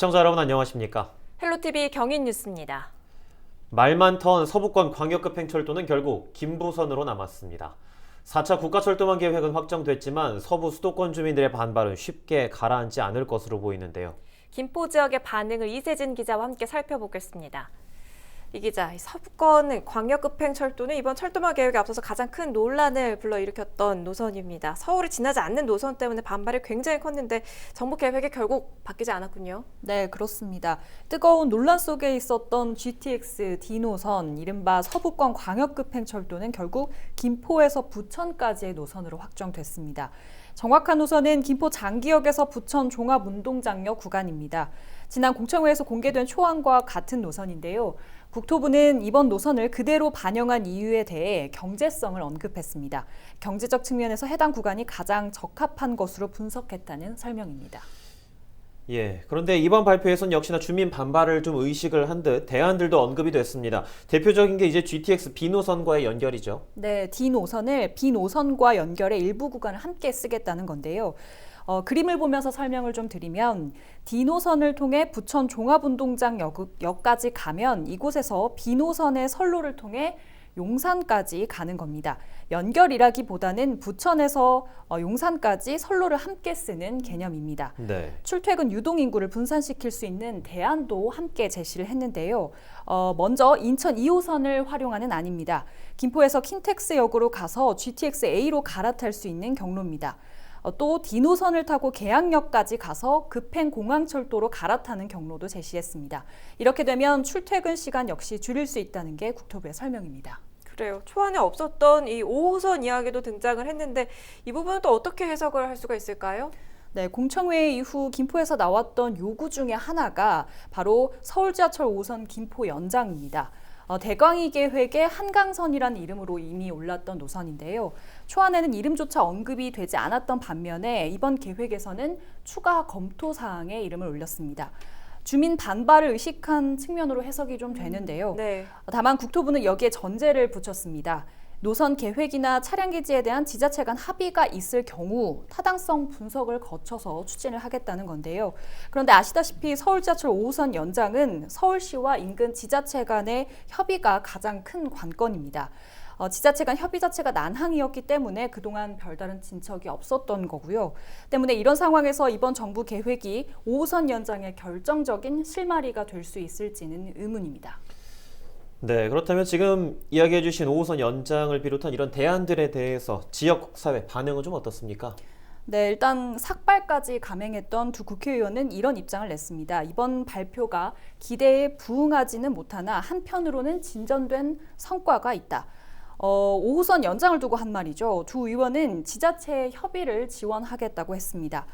시청자 여러분 안녕하십니까? 헬로티비 경인 뉴스입니다. 말 많던 서부권 광역급행철도는 결국 김부선으로 남았습니다. 4차 국가철도망 계획은 확정됐지만 서부 수도권 주민들의 반발은 쉽게 가라앉지 않을 것으로 보이는데요. 김포 지역의 반응을 이세진 기자와 함께 살펴보겠습니다. 이 기자, 서부권 광역급행철도는 이번 철도망 계획에 앞서서 가장 큰 논란을 불러일으켰던 노선입니다. 서울을 지나지 않는 노선 때문에 반발이 굉장히 컸는데 정부 계획이 결국 바뀌지 않았군요. 네, 그렇습니다. 뜨거운 논란 속에 있었던 GTX D노선, 이른바 서부권 광역급행철도는 결국 김포에서 부천까지의 노선으로 확정됐습니다. 정확한 노선은 김포 장기역에서 부천 종합운동장역 구간입니다. 지난 공청회에서 공개된 초안과 같은 노선인데요. 국토부는 이번 노선을 그대로 반영한 이유에 대해 경제성을 언급했습니다. 경제적 측면에서 해당 구간이 가장 적합한 것으로 분석했다는 설명입니다. 그런데 이번 발표에선 역시나 주민 반발을 좀 의식을 한 듯 대안들도 언급이 됐습니다. 대표적인 게 이제 GTX B노선과의 연결이죠. 네, D노선을 B노선과 연결해 일부 구간을 함께 쓰겠다는 건데요. 그림을 보면서 설명을 좀 드리면 D노선을 통해 부천 종합운동장역까지 가면 이곳에서 B노선의 선로를 통해 용산까지 가는 겁니다. 연결이라기보다는 부천에서 용산까지 선로를 함께 쓰는 개념입니다. 네. 출퇴근 유동인구를 분산시킬 수 있는 대안도 함께 제시를 했는데요. 먼저 인천 2호선을 활용하는 안입니다. 김포에서 킨텍스역으로 가서 GTX-A로 갈아탈 수 있는 경로입니다. 또 D노선을 타고 계양역까지 가서 급행공항철도로 갈아타는 경로도 제시했습니다. 이렇게 되면 출퇴근 시간 역시 줄일 수 있다는 게 국토부의 설명입니다. 그래요. 초안에 없었던 이 5호선 이야기도 등장을 했는데 이 부분은 또 어떻게 해석을 할 수가 있을까요? 네, 공청회 이후 김포에서 나왔던 요구 중에 하나가 바로 서울지하철 5호선 김포 연장입니다. 대광이 계획의 한강선이라는 이름으로 이미 올랐던 노선인데요. 초안에는 이름조차 언급이 되지 않았던 반면에 이번 계획에서는 추가 검토 사항에 이름을 올렸습니다. 주민 반발을 의식한 측면으로 해석이 좀 되는데요. 네. 다만 국토부는 여기에 전제를 붙였습니다. 노선 계획이나 차량 기지에 대한 지자체 간 합의가 있을 경우 타당성 분석을 거쳐서 추진을 하겠다는 건데요. 그런데 아시다시피 서울지하철 5호선 연장은 서울시와 인근 지자체 간의 협의가 가장 큰 관건입니다. 지자체 간 협의 자체가 난항이었기 때문에 그동안 별다른 진척이 없었던 거고요. 때문에 이런 상황에서 이번 정부 계획이 5호선 연장의 결정적인 실마리가 될 수 있을지는 의문입니다. 네, 그렇다면 지금 이야기해 주신 5호선 연장을 비롯한 이런 대안들에 대해서 지역사회 반응은 좀 어떻습니까? 네, 일단 삭발까지 감행했던 두 국회의원은 이런 입장을 냈습니다. 이번 발표가 기대에 부응하지는 못하나 한편으로는 진전된 성과가 있다. 5호선 연장을 두고 한 말이죠. 두 의원은 지자체의 협의를 지원하겠다고 했습니다.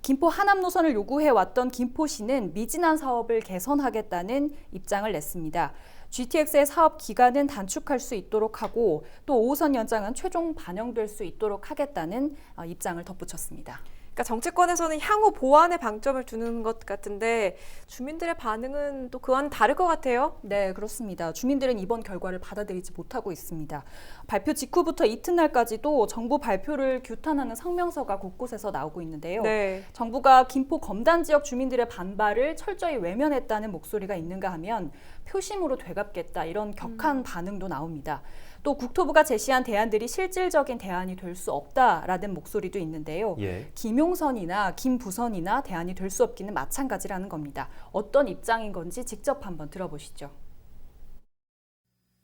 김포 하남 노선을 요구해왔던 김포시는 미진한 사업을 개선하겠다는 입장을 냈습니다. GTX의 사업 기간은 단축할 수 있도록 하고 또 5호선 연장은 최종 반영될 수 있도록 하겠다는 입장을 덧붙였습니다. 그러니까 정치권에서는 향후 보완에 방점을 두는 것 같은데 주민들의 반응은 또 그와는 다를 것 같아요. 네, 그렇습니다. 주민들은 이번 결과를 받아들이지 못하고 있습니다. 발표 직후부터 이튿날까지도 정부 발표를 규탄하는 성명서가 곳곳에서 나오고 있는데요. 네. 정부가 김포 검단 지역 주민들의 반발을 철저히 외면했다는 목소리가 있는가 하면 표심으로 되갚겠다 이런 격한 반응도 나옵니다. 또 국토부가 제시한 대안들이 실질적인 대안이 될 수 없다라는 목소리도 있는데요. 김용선이나 김부선이나 대안이 될 수 없기는 마찬가지라는 겁니다. 어떤 입장인 건지 직접 한번 들어보시죠.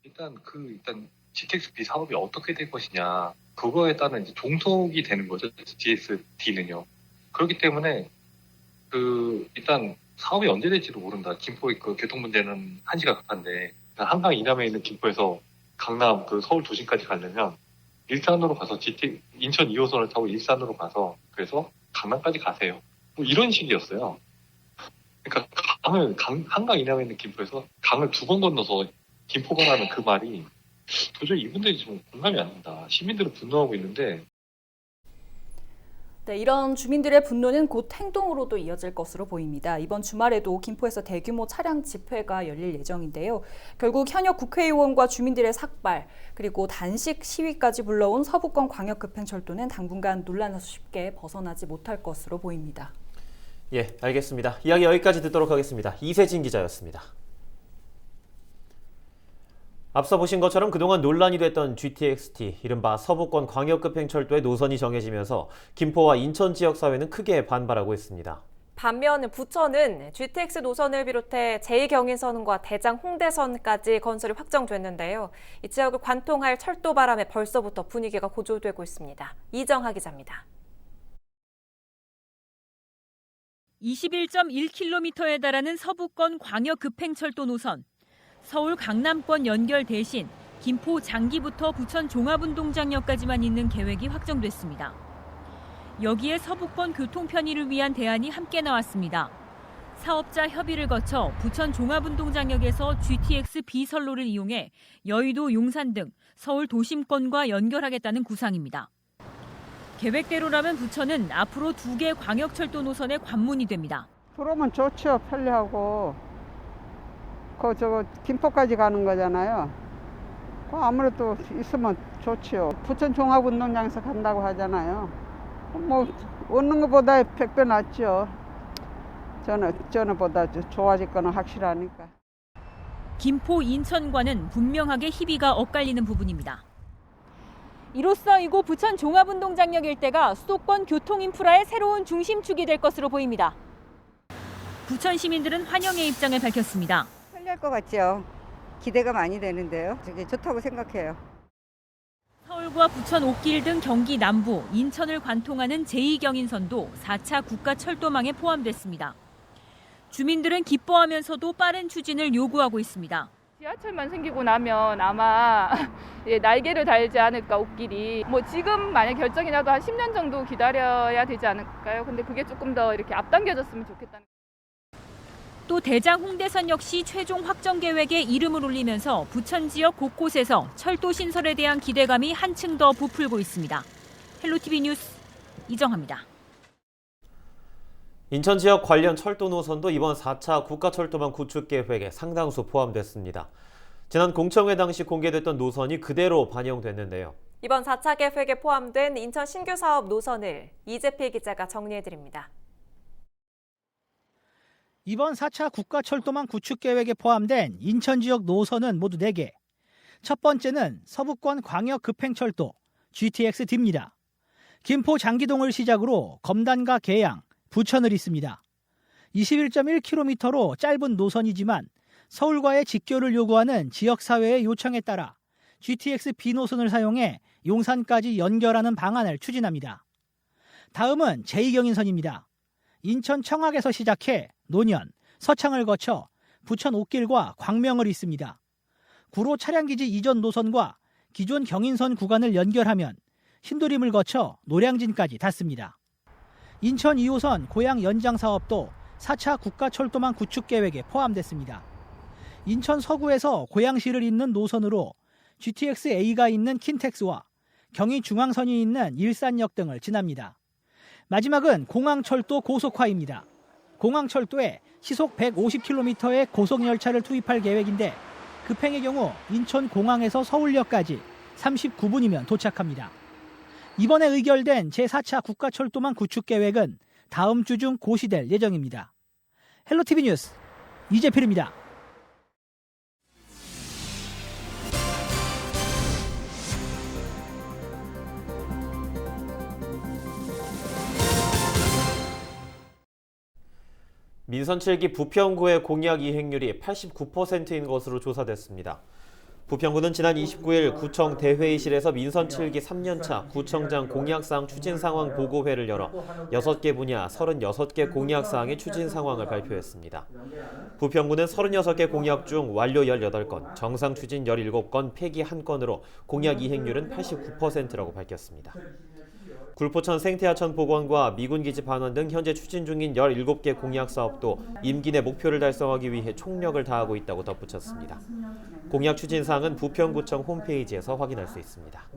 일단 GTX-B 사업이 어떻게 될 것이냐 그거에 따른 이제 종속이 되는 거죠. GTX-D는요. 그렇기 때문에 일단 사업이 언제 될지도 모른다. 김포의 그 교통 문제는 한시가 급한데 한강 이남에 있는 김포에서 강남 서울 도심까지 가려면 일산으로 가서 인천 2호선을 타고 일산으로 가서 그래서 강남까지 가세요. 뭐 이런 식이었어요. 그러니까 한강 이남에 있는 김포에서 강을 2번 건너서 김포 가라는 그 말이 도저히 이분들이 좀 공감이 안 된다. 시민들은 분노하고 있는데 네, 이런 주민들의 분노는 곧 행동으로도 이어질 것으로 보입니다. 이번 주말에도 김포에서 대규모 차량 집회가 열릴 예정인데요. 결국 현역 국회의원과 주민들의 삭발, 그리고 단식 시위까지 불러온 서부권 광역급행철도는 당분간 논란에서 쉽게 벗어나지 못할 것으로 보입니다. 예, 알겠습니다. 이야기 여기까지 듣도록 하겠습니다. 이세진 기자였습니다. 앞서 보신 것처럼 그동안 논란이 됐던 GTX-T, 이른바 서부권 광역급행철도의 노선이 정해지면서 김포와 인천 지역 사회는 크게 반발하고 있습니다. 반면 부천은 GTX 노선을 비롯해 제2경인선과 대장 홍대선까지 건설이 확정됐는데요. 이 지역을 관통할 철도 바람에 벌써부터 분위기가 고조되고 있습니다. 이정하 기자입니다. 21.1km에 달하는 서부권 광역급행철도 노선. 서울 강남권 연결 대신 김포 장기부터 부천 종합운동장역까지만 있는 계획이 확정됐습니다. 여기에 서부권 교통 편의를 위한 대안이 함께 나왔습니다. 사업자 협의를 거쳐 부천 종합운동장역에서 GTX B선로를 이용해 여의도, 용산 등 서울 도심권과 연결하겠다는 구상입니다. 계획대로라면 부천은 앞으로 2개 광역철도 노선의 관문이 됩니다. 그러면 좋죠. 편리하고. 김포까지 가는 거잖아요. 아무래도 있으면 좋지요. 부천 종합운동장에서 간다고 하잖아요. 뭐 얻는 것보다 100배 낫죠. 전에보다 좋아질 거는 확실하니까. 김포, 인천과는 분명하게 희비가 엇갈리는 부분입니다. 이로써 이곳 부천 종합운동장역 일대가 수도권 교통인프라의 새로운 중심축이 될 것으로 보입니다. 부천 시민들은 환영의 입장을 밝혔습니다. 편리할 것 같죠. 기대가 많이 되는데요. 되게 좋다고 생각해요. 서울과 부천 옥길 등 경기 남부, 인천을 관통하는 제2경인선도 4차 국가철도망에 포함됐습니다. 주민들은 기뻐하면서도 빠른 추진을 요구하고 있습니다. 지하철만 생기고 나면 아마 날개를 달지 않을까, 옥길이. 뭐 지금 만약 결정이 나도 한 10년 정도 기다려야 되지 않을까요? 근데 그게 조금 더 이렇게 앞당겨졌으면 좋겠다는. 또 대장 홍대선 역시 최종 확정 계획에 이름을 올리면서 부천 지역 곳곳에서 철도 신설에 대한 기대감이 한층 더 부풀고 있습니다. 헬로티비 뉴스 이정하입니다. 인천 지역 관련 철도 노선도 이번 4차 국가철도망 구축 계획에 상당수 포함됐습니다. 지난 공청회 당시 공개됐던 노선이 그대로 반영됐는데요. 이번 4차 계획에 포함된 인천 신규 사업 노선을 이재필 기자가 정리해드립니다. 이번 4차 국가철도망 구축 계획에 포함된 인천 지역 노선은 모두 4개. 첫 번째는 서부권 광역급행철도 GTX-D입니다. 김포 장기동을 시작으로 검단과 계양, 부천을 잇습니다. 21.1km로 짧은 노선이지만 서울과의 직교를 요구하는 지역사회의 요청에 따라 GTX-B 노선을 사용해 용산까지 연결하는 방안을 추진합니다. 다음은 제2경인선입니다. 인천 청학에서 시작해 노년, 서창을 거쳐 부천 옥길과 광명을 잇습니다. 구로 차량기지 이전 노선과 기존 경인선 구간을 연결하면 신도림을 거쳐 노량진까지 닿습니다. 인천 2호선 고양 연장 사업도 4차 국가철도망 구축 계획에 포함됐습니다. 인천 서구에서 고양시를 잇는 노선으로 GTX-A가 있는 킨텍스와 경의중앙선이 있는 일산역 등을 지납니다. 마지막은 공항철도 고속화입니다. 공항철도에 시속 150km의 고속열차를 투입할 계획인데 급행의 경우 인천공항에서 서울역까지 39분이면 도착합니다. 이번에 의결된 제4차 국가철도망 구축 계획은 다음 주 중 고시될 예정입니다. 헬로티비 뉴스 이재필입니다. 민선 7기 부평구의 공약 이행률이 89%인 것으로 조사됐습니다. 부평구는 지난 29일 구청 대회의실에서 민선 7기 3년차 구청장 공약사항 추진 상황 보고회를 열어 6개 분야 36개 공약사항의 추진 상황을 발표했습니다. 부평구는 36개 공약 중 완료 18건, 정상 추진 17건, 폐기 1건으로 공약 이행률은 89%라고 밝혔습니다. 굴포천 생태하천 복원과 미군기지 반환 등 현재 추진 중인 17개 공약 사업도 임기 내 목표를 달성하기 위해 총력을 다하고 있다고 덧붙였습니다. 공약 추진 사항은 부평구청 홈페이지에서 확인할 수 있습니다.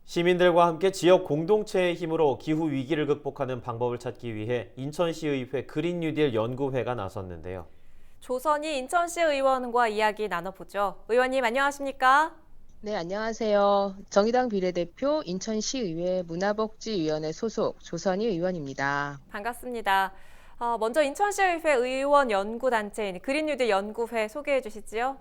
시민들과 함께 지역 공동체의 힘으로 기후 위기를 극복하는 방법을 찾기 위해 인천시의회 그린 뉴딜 연구회가 나섰는데요. 조선희 인천시 의원과 이야기 나눠보죠. 의원님 안녕하십니까? 네, 안녕하세요. 정의당 비례대표 인천시의회 문화복지위원회 소속 조선희 의원입니다. 반갑습니다. 먼저 인천시의회 의원 연구단체인 그린뉴딜 연구회 소개해 주시지요.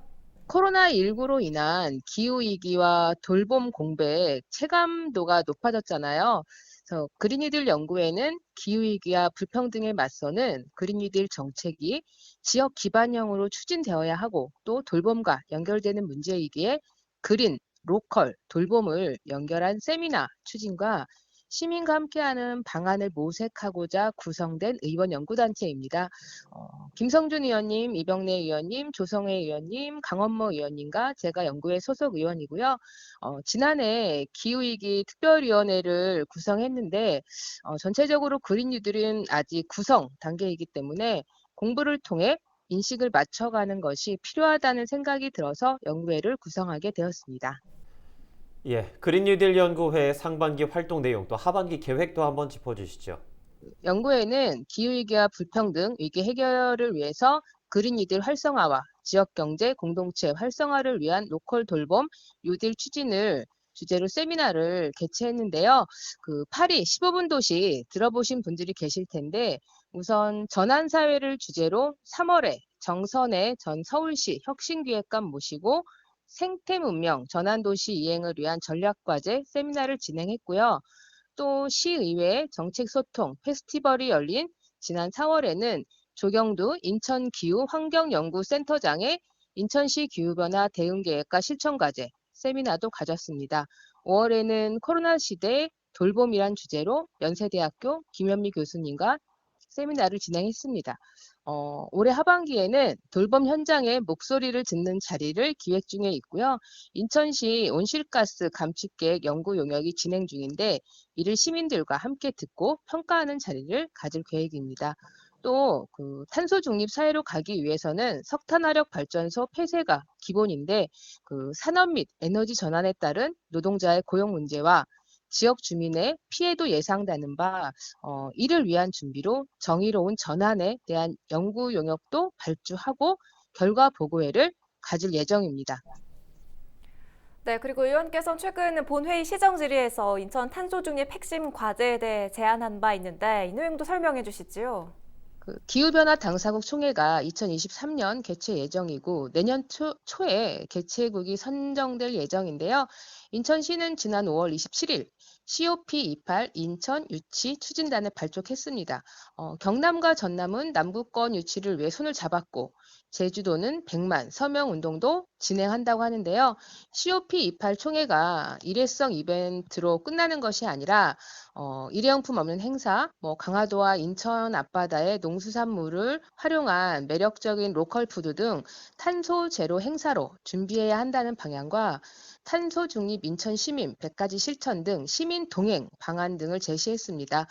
코로나19로 인한 기후위기와 돌봄 공백 체감도가 높아졌잖아요. 그래서 그린뉴딜 연구회는 기후위기와 불평등에 맞서는 그린뉴딜 정책이 지역 기반형으로 추진되어야 하고 또 돌봄과 연결되는 문제이기에 그린, 로컬, 돌봄을 연결한 세미나 추진과 시민과 함께하는 방안을 모색하고자 구성된 의원 연구단체입니다. 김성준 의원님, 이병래 의원님, 조성회 의원님, 강원모 의원님과 제가 연구회 소속 의원이고요. 지난해 기후위기 특별위원회를 구성했는데 전체적으로 그린뉴딜은 아직 구성 단계이기 때문에 공부를 통해 인식을 맞춰가는 것이 필요하다는 생각이 들어서 연구회를 구성하게 되었습니다. 예, 그린 뉴딜 연구회의 상반기 활동 내용 또 하반기 계획도 한번 짚어주시죠. 연구회는 기후위기와 불평등 위기 해결을 위해서 그린 뉴딜 활성화와 지역경제 공동체 활성화를 위한 로컬 돌봄 뉴딜 추진을 주제로 세미나를 개최했는데요. 파리 15분 도시 들어보신 분들이 계실 텐데 우선 전환사회를 주제로 3월에 정선혜 전 서울시 혁신기획관 모시고 생태문명 전환도시 이행을 위한 전략과제 세미나를 진행했고요. 또 시의회 정책소통 페스티벌이 열린 지난 4월에는 조경두 인천기후환경연구센터장의 인천시 기후변화 대응계획과 실천과제 세미나도 가졌습니다. 5월에는 코로나 시대 돌봄이란 주제로 연세대학교 김현미 교수님과 세미나를 진행했습니다. 올해 하반기에는 돌봄 현장의 목소리를 듣는 자리를 기획 중에 있고요. 인천시 온실가스 감축계획 연구 용역이 진행 중인데 이를 시민들과 함께 듣고 평가하는 자리를 가질 계획입니다. 또 탄소 중립 사회로 가기 위해서는 석탄화력 발전소 폐쇄가 기본인데 산업 및 에너지 전환에 따른 노동자의 고용 문제와 지역 주민의 피해도 예상되는 바 이를 위한 준비로 정의로운 전환에 대한 연구 용역도 발주하고 결과 보고회를 가질 예정입니다. 네, 그리고 의원께서는 최근 본회의 시정 질의에서 인천 탄소 중립 핵심 과제에 대해 제안한 바 있는데 이 내용도 설명해 주시지요. 기후변화 당사국 총회가 2023년 개최 예정이고 내년 초에 개최국이 선정될 예정인데요. 인천시는 지난 5월 27일 COP28 인천 유치 추진단을 발족했습니다. 경남과 전남은 남부권 유치를 위해 손을 잡았고 제주도는 100만 서명 운동도 진행한다고 하는데요. COP28 총회가 일회성 이벤트로 끝나는 것이 아니라 일회용품 없는 행사, 강화도와 인천 앞바다의 농수산물을 활용한 매력적인 로컬 푸드 등 탄소 제로 행사로 준비해야 한다는 방향과 탄소 중립 인천 시민 100가지 실천 등 시민 동행 방안 등을 제시했습니다.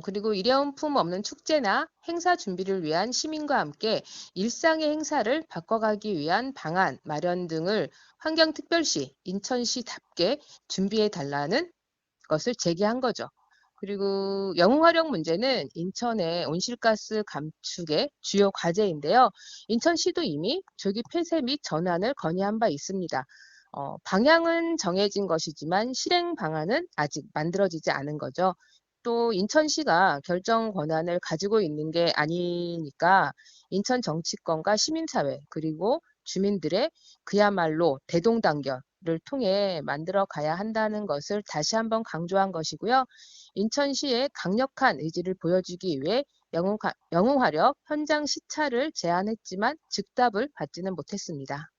그리고 일회용품 없는 축제나 행사 준비를 위한 시민과 함께 일상의 행사를 바꿔가기 위한 방안 마련 등을 환경특별시 인천시답게 준비해 달라는 것을 제기한 거죠. 그리고 영웅활용 문제는 인천의 온실가스 감축의 주요 과제인데요. 인천시도 이미 조기 폐쇄 및 전환을 건의한 바 있습니다. 방향은 정해진 것이지만 실행 방안은 아직 만들어지지 않은 거죠. 또 인천시가 결정 권한을 가지고 있는 게 아니니까 인천 정치권과 시민사회 그리고 주민들의 그야말로 대동단결을 통해 만들어 가야 한다는 것을 다시 한번 강조한 것이고요. 인천시의 강력한 의지를 보여주기 위해 영웅화력 현장 시찰을 제안했지만 즉답을 받지는 못했습니다.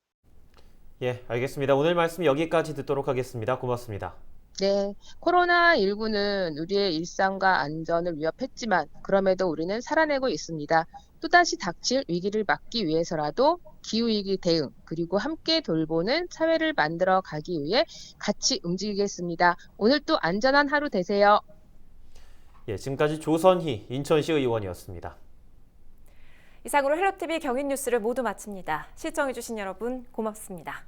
예, 알겠습니다. 오늘 말씀 여기까지 듣도록 하겠습니다. 고맙습니다. 네, 코로나19는 우리의 일상과 안전을 위협했지만 그럼에도 우리는 살아내고 있습니다. 또다시 닥칠 위기를 막기 위해서라도 기후위기 대응 그리고 함께 돌보는 사회를 만들어 가기 위해 같이 움직이겠습니다. 오늘 또 안전한 하루 되세요. 예, 지금까지 조선희 인천시 의원이었습니다. 이상으로 헬로티비 경인뉴스를 모두 마칩니다. 시청해주신 여러분 고맙습니다.